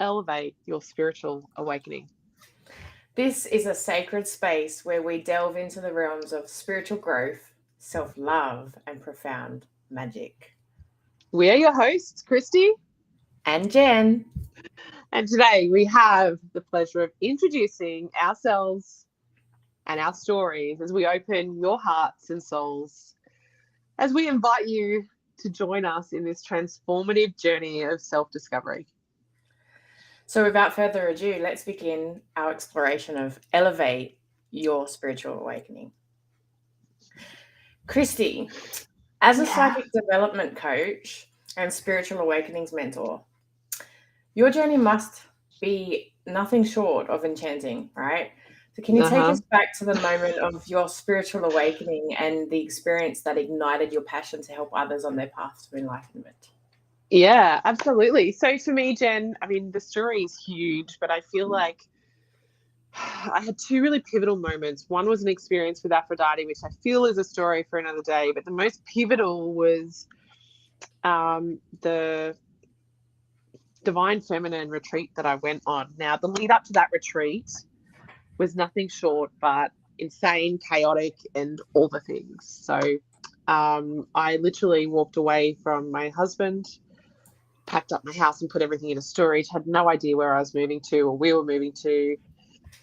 Elevate Your Spiritual Awakening. This is a sacred space where we delve into the realms of spiritual growth, self-love, and profound magic. We are your hosts, Kristy And Jen. and today we have the pleasure of introducing ourselves and our stories as we open your hearts and souls, as we invite you to join us in this transformative journey of self-discovery. So without further ado, let's begin our exploration of Elevate Your Spiritual Awakening. Kristy, as a psychic development coach and spiritual awakenings mentor, your journey must be nothing short of enchanting, right? So can you take us back to the moment of your spiritual awakening and the experience that ignited your passion to help others on their path to enlightenment? Yeah, absolutely. So for me, Jen, I mean, the story is huge, but I feel like I had two really pivotal moments. One was an experience with Aphrodite, which I feel is a story for another day, but the most pivotal was the Divine Feminine retreat that I went on. Now, the lead up to that retreat was nothing short but insane, chaotic, and all the things. So I literally walked away from my husband, packed up my house and put everything in a storage, had no idea where I was moving to or we were moving to.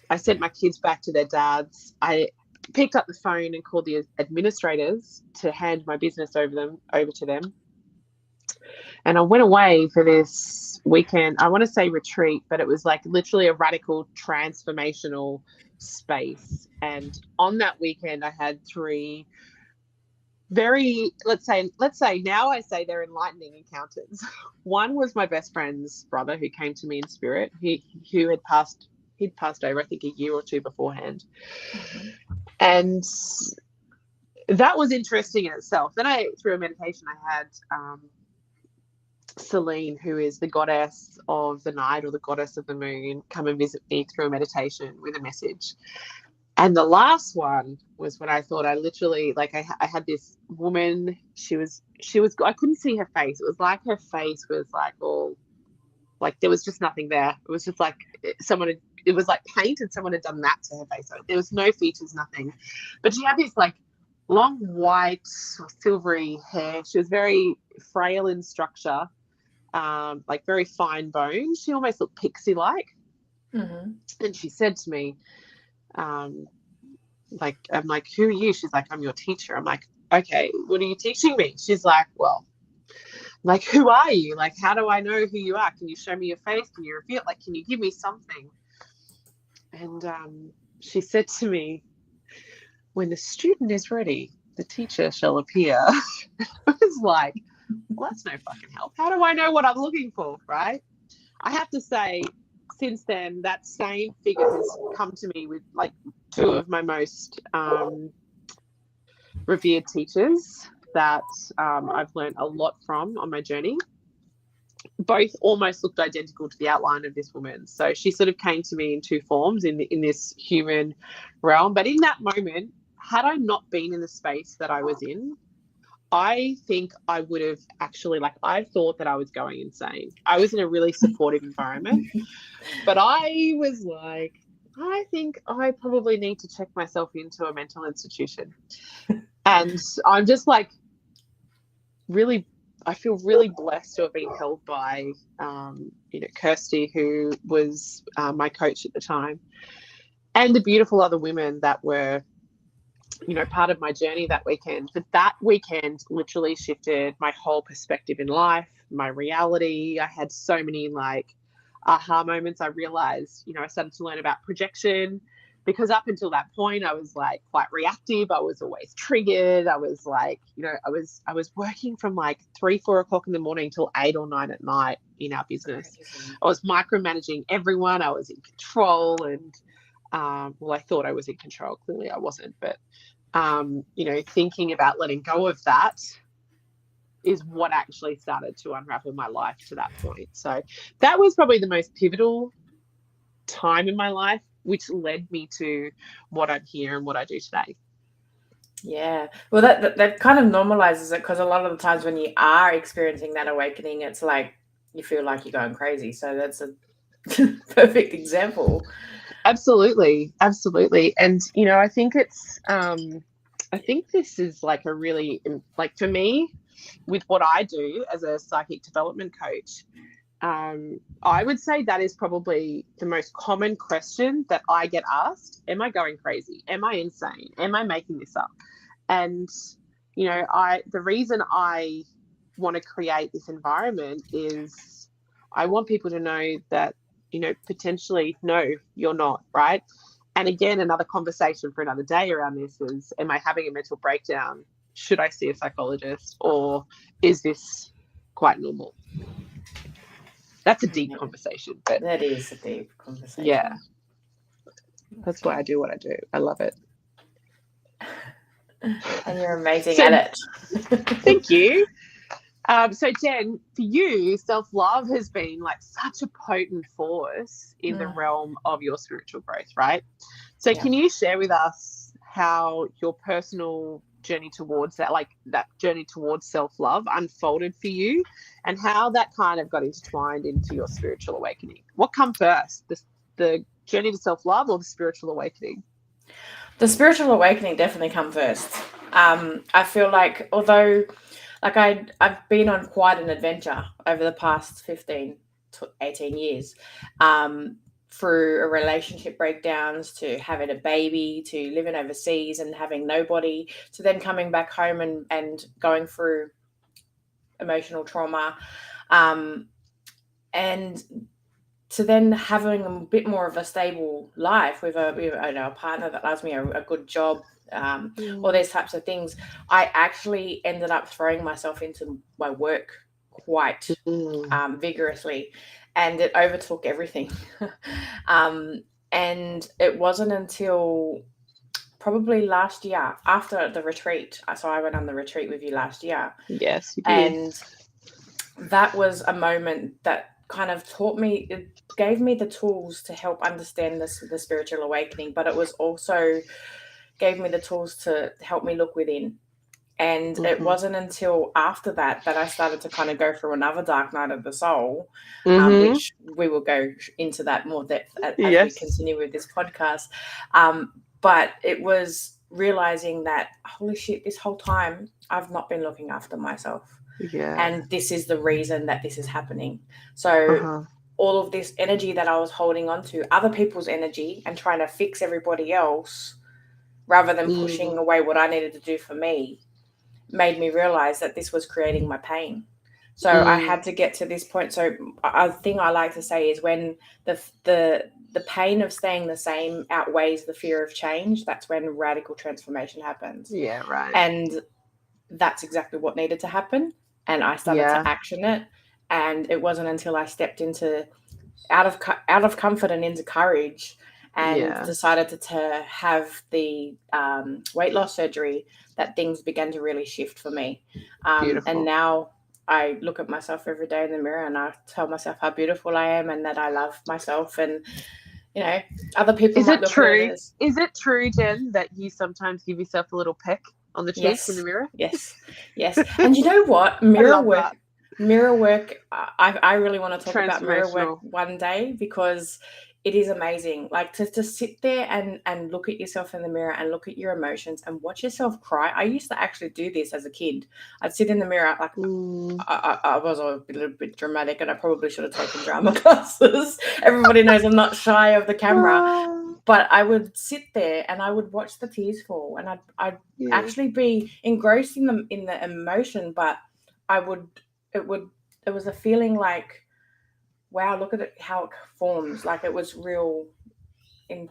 I sent my kids back to their dads. I picked up the phone and called the administrators to hand my business over to them. And I went away for this weekend. I want to say retreat, but it was like literally a radical transformational space. And on that weekend, I had three very, let's say now I say they're enlightening encounters. One was my best friend's brother who came to me in spirit. He'd passed over, I think, a year or two beforehand. Mm-hmm. And that was interesting in itself. Then through a meditation, I had Selene, who is the goddess of the night or the goddess of the moon, come and visit me through a meditation with a message. And the last one was when I thought I literally, like, I had this woman, she was, I couldn't see her face. It was like her face was like all, like there was just nothing there. It was just like it was like paint and someone had done that to her face. So there was no features, nothing. But she had this like long white or silvery hair. She was very frail in structure, like very fine bone. She almost looked pixie-like. Mm-hmm. And she said to me, like, I'm like, who are you? She's like, I'm your teacher. I'm like, okay, what are you teaching me? She's like, well, like, who are you? Like, how do I know who you are? Can you show me your face? Can you reveal? Like, can you give me something? And she said to me, when the student is ready, the teacher shall appear. I was like, well, that's no fucking help. How do I know what I'm looking for, right? I have to say, since then, that same figure has come to me with like two of my most revered teachers that I've learned a lot from on my journey. Both almost looked identical to the outline of this woman. So she sort of came to me in two forms in this human realm. But in that moment, had I not been in the space that I was in, I think I would have actually, like, I thought that I was going insane. I was in a really supportive environment, but I was like, I think I probably need to check myself into a mental institution. And I'm just like, really, I feel really blessed to have been held by, Kristy, who was my coach at the time, and the beautiful other women that were, part of my journey that weekend. But that weekend literally shifted my whole perspective in life, my reality. I had so many like aha moments. I realized, I started to learn about projection, because up until that point, I was like quite reactive. I was always triggered. I was like, I was working from like 3-4 o'clock in the morning till 8 or 9 at night in our business. I was micromanaging everyone. I was in control, and I thought I was in control. Clearly I wasn't, but thinking about letting go of that is what actually started to unravel my life to that point. So that was probably the most pivotal time in my life, which led me to what I'm here and what I do today. Yeah. Well, that kind of normalizes it, because a lot of the times when you are experiencing that awakening, it's like you feel like you're going crazy. So that's a perfect example. Absolutely. And I think it's I think this is like a really, like, for me, with what I do as a psychic development coach, I would say that is probably the most common question that I get asked. Am I going crazy? Am I insane? Am I making this up? And the reason I want to create this environment is I want people to know that, potentially, no, you're not, right? And again, another conversation for another day around this is, am I having a mental breakdown? Should I see a psychologist, or is this quite normal? That's a deep conversation, but that is a deep conversation. Yeah, that's why I do what I do. I love it. And you're amazing at it. Thank you. So Jen, for you, self-love has been like such a potent force in the realm of your spiritual growth, right? So can you share with us how your personal journey towards that, like that journey towards self-love, unfolded for you, and how that kind of got intertwined into your spiritual awakening? What come first, the journey to self-love or the spiritual awakening? The spiritual awakening definitely come first. I feel like, although like I've been on quite an adventure over the past 15 to 18 years, through relationship breakdowns, to having a baby, to living overseas and having nobody, to then coming back home and going through emotional trauma, and to then having a bit more of a stable life with a partner that loves me, a good job, all these types of things. I actually ended up throwing myself into my work quite vigorously, and it overtook everything. And it wasn't until probably last year, after the retreat. So I went on the retreat with you last year. Yes, you did. And that was a moment that kind of taught me, it gave me the tools to help understand the spiritual awakening, but it was also gave me the tools to help me look within. And it wasn't until after that I started to kind of go through another dark night of the soul, which we will go into that more depth as we continue with this podcast. But it was realizing that, holy shit, this whole time I've not been looking after myself. Yeah. And this is the reason that this is happening. So all of this energy that I was holding on to, other people's energy, and trying to fix everybody else rather than pushing away what I needed to do for me, made me realize that this was creating my pain. So I had to get to this point. So a thing I like to say is, when the pain of staying the same outweighs the fear of change, that's when radical transformation happens. Yeah, right. And that's exactly what needed to happen. And I started to action it. And it wasn't until I stepped into out of comfort and into courage, and decided to have the weight loss surgery, that things began to really shift for me. And now I look at myself every day in the mirror and I tell myself how beautiful I am and that I love myself. And other people Is it true, Jen, that you sometimes give yourself a little peck on the cheek in the mirror? Yes. And you know what? Mirror work, I really want to talk about mirror work one day, because it is amazing. Like to sit there and look at yourself in the mirror and look at your emotions and watch yourself cry. I used to actually do this as a kid. I'd sit in the mirror, like I was a little bit dramatic, and I probably should have taken drama classes. Everybody knows I'm not shy of the camera, but I would sit there and I would watch the tears fall, and I'd actually be engrossed in the emotion, but it was a feeling like, wow, look at it, how it forms. Like it was real, I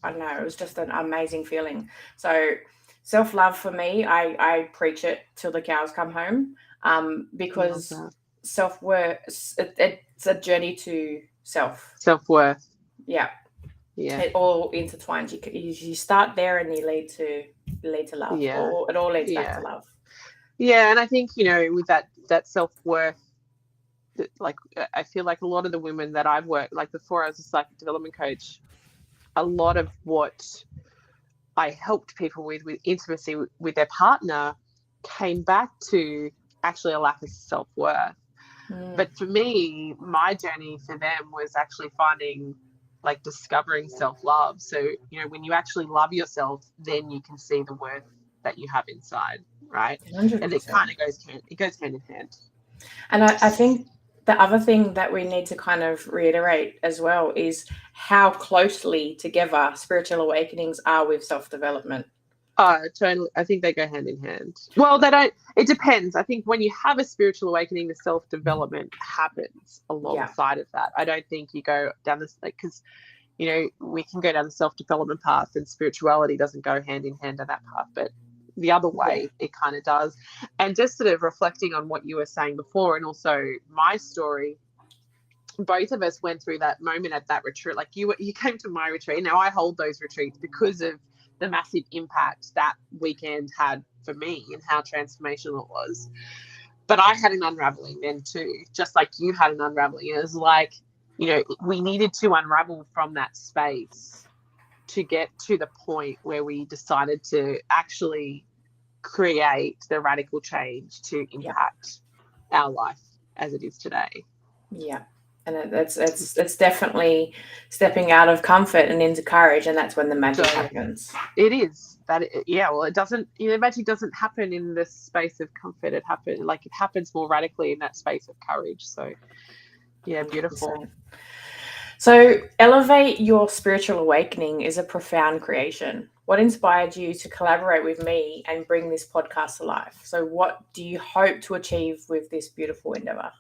don't know, it was just an amazing feeling. So self-love for me, I preach it till the cows come home, because self-worth, it's a journey to self-worth. Yeah. It all intertwines. You start there and you lead to love. It all leads back to love. Yeah, and I think, with that self-worth, like I feel like a lot of the women that I've worked, like before I was a psychic development coach, a lot of what I helped people with intimacy with their partner came back to actually a lack of self-worth. But for me, my journey for them was actually finding, like, discovering self-love. So, you know, when you actually love yourself, then you can see the worth that you have inside, right? 100%. And it kind of goes hand in hand. And I think the other thing that we need to kind of reiterate as well is how closely together spiritual awakenings are with self-development. Totally. I think they go hand in hand. Well, they don't. It depends. I think when you have a spiritual awakening, the self-development happens alongside of that. I don't think you go down this, like, because, you know, we can go down the self-development path and spirituality doesn't go hand in hand on that path, but the other way it kind of does. And just sort of reflecting on what you were saying before, and also my story, both of us went through that moment at that retreat. Like, you came to my retreat. Now I hold those retreats because of the massive impact that weekend had for me and how transformational it was. But I had an unraveling then too, just like you had an unraveling. It was like, you know, we needed to unravel from that space to get to the point where we decided to actually create the radical change to impact our life as it is today. Yeah. And it's definitely stepping out of comfort and into courage, and that's when the magic happens. It is that. Well, it doesn't. You know, magic doesn't happen in the space of comfort. It happens more radically in that space of courage. So, yeah, beautiful. 100%. So, Elevate Your Spiritual Awakening is a profound creation. What inspired you to collaborate with me and bring this podcast to life? So, what do you hope to achieve with this beautiful endeavor?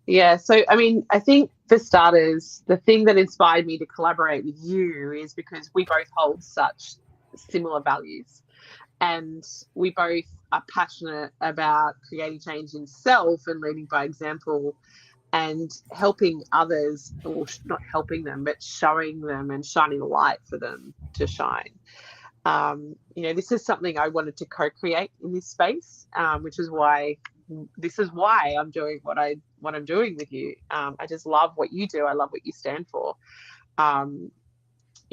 Yeah, so I mean, I think for starters, the thing that inspired me to collaborate with you is because we both hold such similar values, and we both are passionate about creating change in self and leading by example and helping others, or not helping them, but showing them and shining a light for them to shine. You know, this is something I wanted to co-create in this space, which is why I'm doing what I'm doing with you. I just love what you do. I love what you stand for. You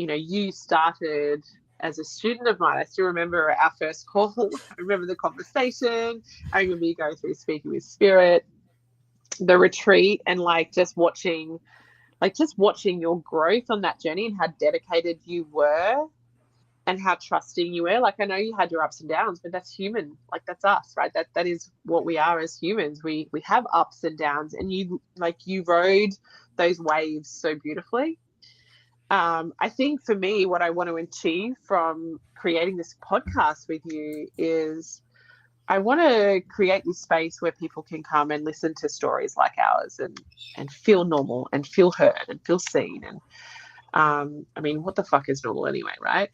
know, you started as a student of mine. I still remember our first call. I remember the conversation. I remember you going through Speaking with Spirit, the retreat, and just watching your growth on that journey and how dedicated you were and how trusting you were. Like, I know you had your ups and downs, but that's human. Like, that's us, right? That is what we are as humans. We have ups and downs, and you rode those waves so beautifully. I think for me, what I want to achieve from creating this podcast with you is I want to create this space where people can come and listen to stories like ours and feel normal and feel heard and feel seen. And I mean, what the fuck is normal anyway, right?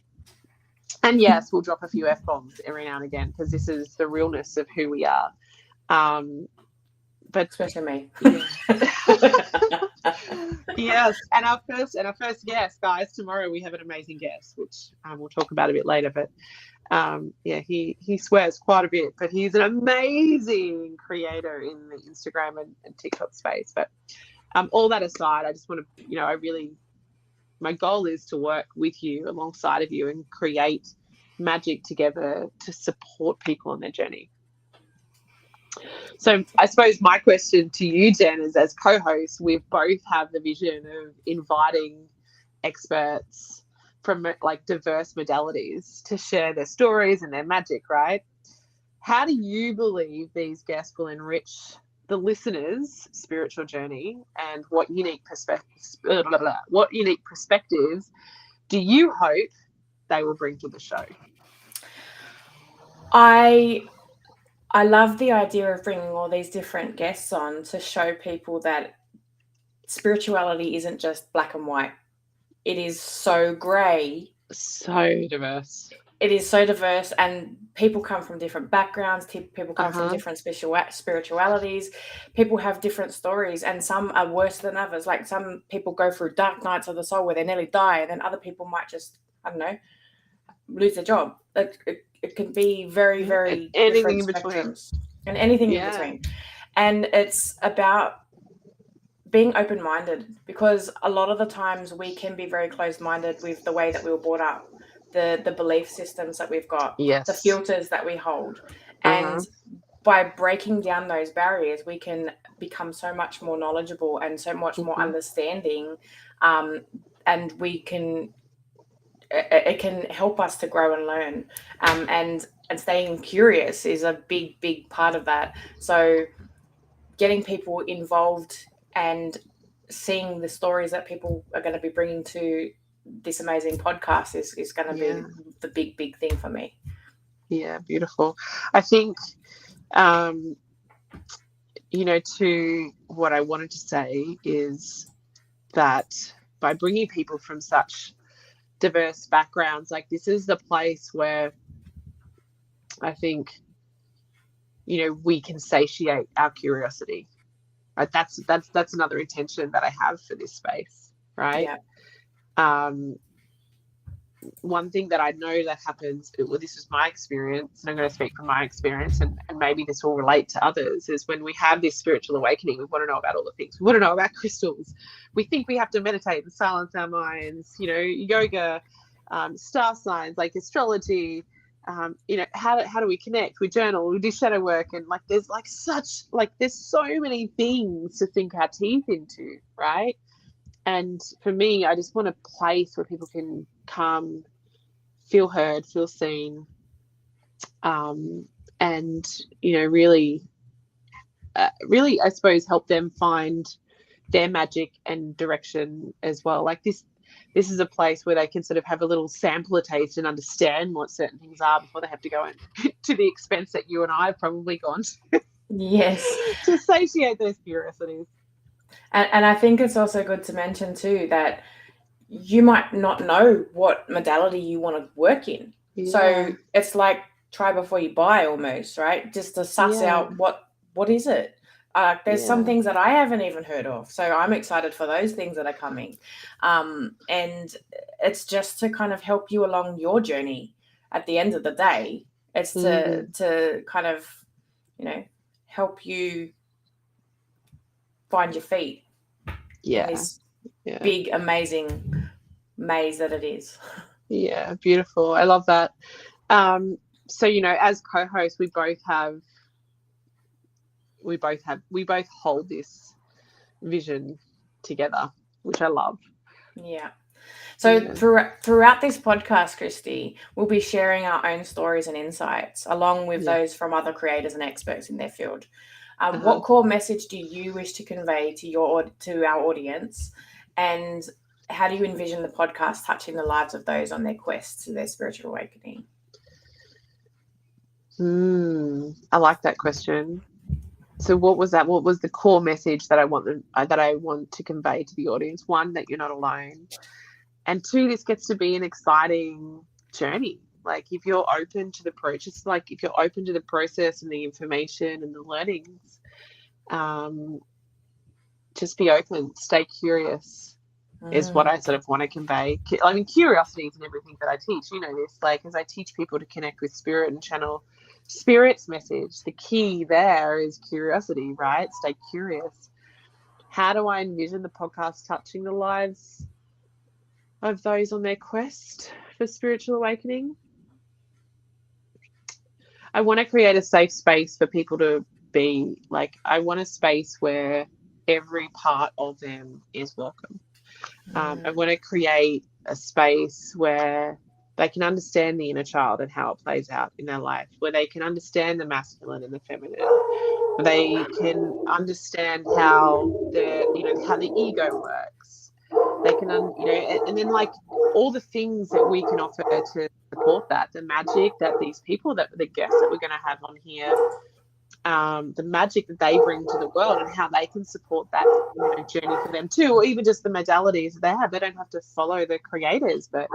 And yes, we'll drop a few F-bombs every now and again because this is the realness of who we are. But especially me. Yes, and our first guest, guys. Tomorrow we have an amazing guest, which we'll talk about a bit later. But he swears quite a bit, but he's an amazing creator in the Instagram and TikTok space. But all that aside, I just want to, my goal is to work with you, alongside of you, and create magic together to support people on their journey. So I suppose my question to you, Jen, is as co-hosts, we both have the vision of inviting experts from diverse modalities to share their stories and their magic, right? How do you believe these guests will enrich the listeners' spiritual journey, and what unique perspectives do you hope they will bring to the show? I love the idea of bringing all these different guests on to show people that spirituality isn't just black and white. It is so grey. So diverse. It is so diverse, and people come from different backgrounds. People come from different spiritualities. People have different stories, and some are worse than others. Like, some people go through dark nights of the soul where they nearly die, and then other people might just, I don't know, lose their job. It can be very, very anything in between, and anything in between. And it's about being open-minded, because a lot of the times we can be very closed-minded with the way that we were brought up, the belief systems that we've got, the filters that we hold. And by breaking down those barriers, we can become so much more knowledgeable and so much more Mhm. understanding, and it can help us to grow and learn, and staying curious is a big part of that. So getting people involved and seeing the stories that people are going to be bringing to this amazing podcast is going to Yeah. be the big thing for me. Yeah, beautiful. I think, to what I wanted to say is that by bringing people from such diverse backgrounds, like this is the place where I think, we can satiate our curiosity. Right? That's another intention that I have for this space, right? Yeah. One thing that I know that happens, well, this is my experience, and I'm going to speak from my experience, and maybe this will relate to others, is when we have this spiritual awakening, we want to know about all the things. We want to know about crystals. We think we have to meditate and silence our minds, yoga, star signs, like astrology, how do we connect? We journal, we do shadow work, and there's there's so many things to sink our teeth into, right? And for me, I just want a place where people can come, feel heard, feel seen, and really, I suppose, help them find their magic and direction as well. Like this is a place where they can sort of have a little sampler taste and understand what certain things are before they have to go in to the expense that you and I have probably gone to. Yes. To satiate those curiosities. And I think it's also good to mention too that you might not know what modality you want to work in. Yeah. So it's like try before you buy almost, right? Just to suss out what is it. There's some things that I haven't even heard of. So I'm excited for those things that are coming. And it's just to kind of help you along your journey at the end of the day. It's to kind of, help you find your feet in this big, amazing maze that it is. Yeah, beautiful. I love that. So, as co-hosts, we both hold this vision together, which I love. Yeah. So throughout this podcast, Kristy, we'll be sharing our own stories and insights along with those from other creators and experts in their field. What core message do you wish to convey to our audience, and how do you envision the podcast touching the lives of those on their quest to their spiritual awakening? I like that question. So what was that? What was the core message that I want to convey to the audience? One, that you're not alone. And two, this gets to be an exciting journey. Like if you're open to the process, if you're open to the process and the information and the learnings, just be open, stay curious is what I sort of want to convey. I mean, curiosity is in everything that I teach. You know this, as I teach people to connect with spirit and channel spirit's message, the key there is curiosity, right? Stay curious. How do I envision the podcast touching the lives of those on their quest for spiritual awakening? I want to create a safe space for people to be. I want a space where every part of them is welcome. I want to create a space where they can understand the inner child and how it plays out in their life, where they can understand the masculine and the feminine. They can understand how the ego works. They can, and then all the things that we can offer to support that, the magic that these people, that the guests that we're going to have on here, the magic that they bring to the world and how they can support that journey for them too, or even just the modalities that they have. They don't have to follow the creators, but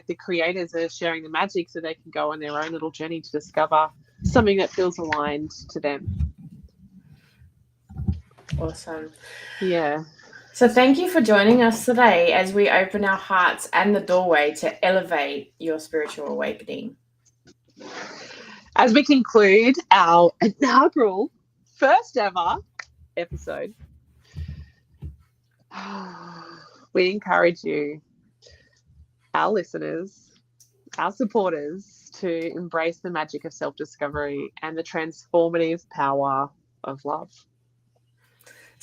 the creators are sharing the magic so they can go on their own little journey to discover something that feels aligned to them. Awesome. Yeah. So thank you for joining us today as we open our hearts and the doorway to elevate your spiritual awakening. As we conclude our inaugural first ever episode, we encourage you, our listeners, our supporters, to embrace the magic of self-discovery and the transformative power of love.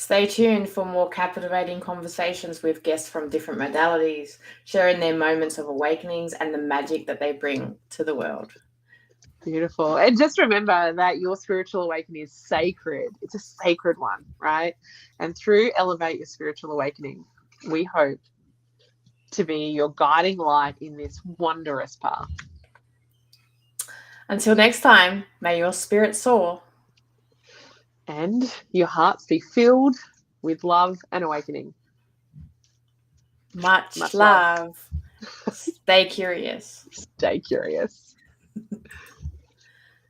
Stay tuned for more captivating conversations with guests from different modalities, sharing their moments of awakenings and the magic that they bring to the world. Beautiful. And just remember that your spiritual awakening is sacred. It's a sacred one, right? And through Elevate Your Spiritual Awakening, we hope to be your guiding light in this wondrous path. Until next time, may your spirit soar. And your hearts be filled with love and awakening. Much love. Stay curious. Stay curious.